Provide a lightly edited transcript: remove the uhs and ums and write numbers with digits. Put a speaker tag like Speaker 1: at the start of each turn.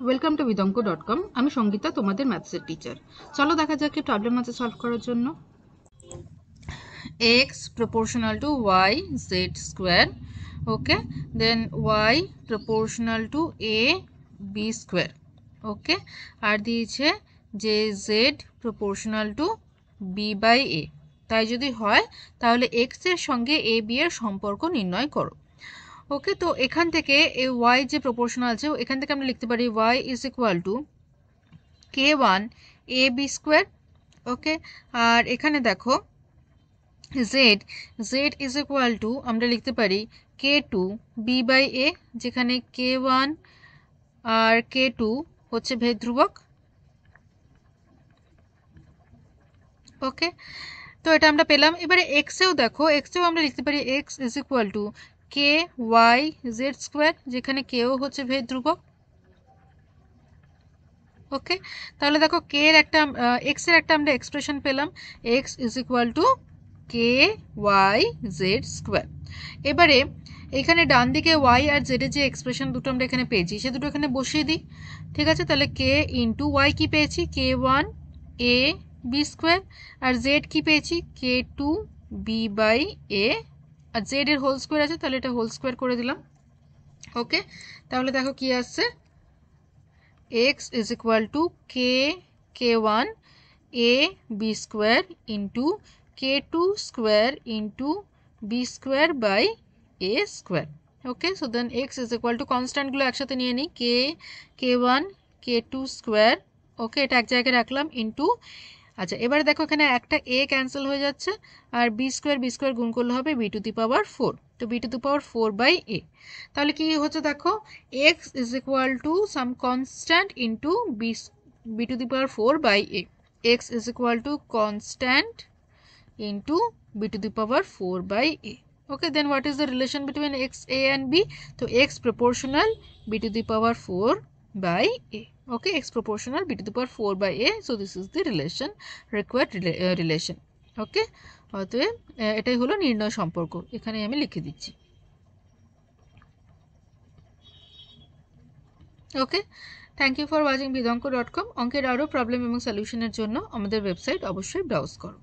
Speaker 1: Welcome to vidonko.com। আমি সঙ্গীতা, তোমাদের ম্যাথসের teacher. চলো দেখা যাক কি প্রবলেম আছে সলভ করার জন্য। x proportional to y z square, okay, then y proportional to a b square, okay, আর দিয়েছে যে z proportional to b by a। তাই যদি হয় তাহলে x এর সঙ্গে a b এর সম্পর্ক নির্ণয় করো। ওকে, তো এখান থেকে এই y যে প্রপোর্শনাল আছে এখান থেকে আমরা লিখতে পারি y is equal to k1 ab square. Okay, আর এখানে দেখো z is equal to আমরা লিখতে পারি k2 b by a, যেখানে k1 আর k2 হচ্ছে ভেদ ধ্রুবক। ওকে, তো এটা আমরা পেলাম। এবারে x এও দেখো, x এও আমরা লিখতে পারি x is equal to ky z square, যেখানে কেও হচ্ছে ভেদ ধ্রুবক। ওকে, তাহলে দেখো কে এর একটা x এর একটা আমরা এক্সপ্রেশন পেলাম, x is equal to ky z square. এবারে এখানে ডান দিকে y আর z এর যে এক্সপ্রেশন দুটো আমরা এখানে পেয়েছি সে দুটো এখানে বসিয়ে দিই। ঠিক আছে, তাহলে k ইন্টু y কি পেয়েছি k1 a b স্কোয়ার, আর z কি পেয়েছি k2 b বাই a, আর z এর হোল স্কোয়ার আছে তাহলে এটা হোল স্কোয়ার করে দিলাম। ওকে, তাহলে দেখো কি আসছে x is equal to k1 a b square into k2 square into b square by a square. Okay, so then x is equal to constant গুলো একসাথে নিয়ে নিই k1 k2 square, ওকে এটা এক জায়গায় রাখলাম ইন্টু, আচ্ছা এবারে দেখো এখানে একটা a ক্যান্সেল হয়ে যাচ্ছে আর b স্কোয়ার গুণ করলে হবে b টু দি পাওয়ার 4, তো b to the power 4 by a। তাহলে কি হচ্ছে দেখো x is equal to some constant into b to the power 4 by a, x is equal to constant into b to the power 4 by a। Okay, then what is the relation between x, a and b? So x proportional b to the power 4 by a। Okay, x proportional b to the power 4 by a, so this is the relation, required relation। Okay, অতএব এটাই হলো নির্ণয় সম্পর্ক, এখানে আমি লিখে দিচ্ছি। Okay, thank you for watching vidonko.com। অঙ্কের আরও প্রবলেম এবং সলিউশনের জন্য আমাদের ওয়েবসাইট অবশ্যই ব্রাউজ করো।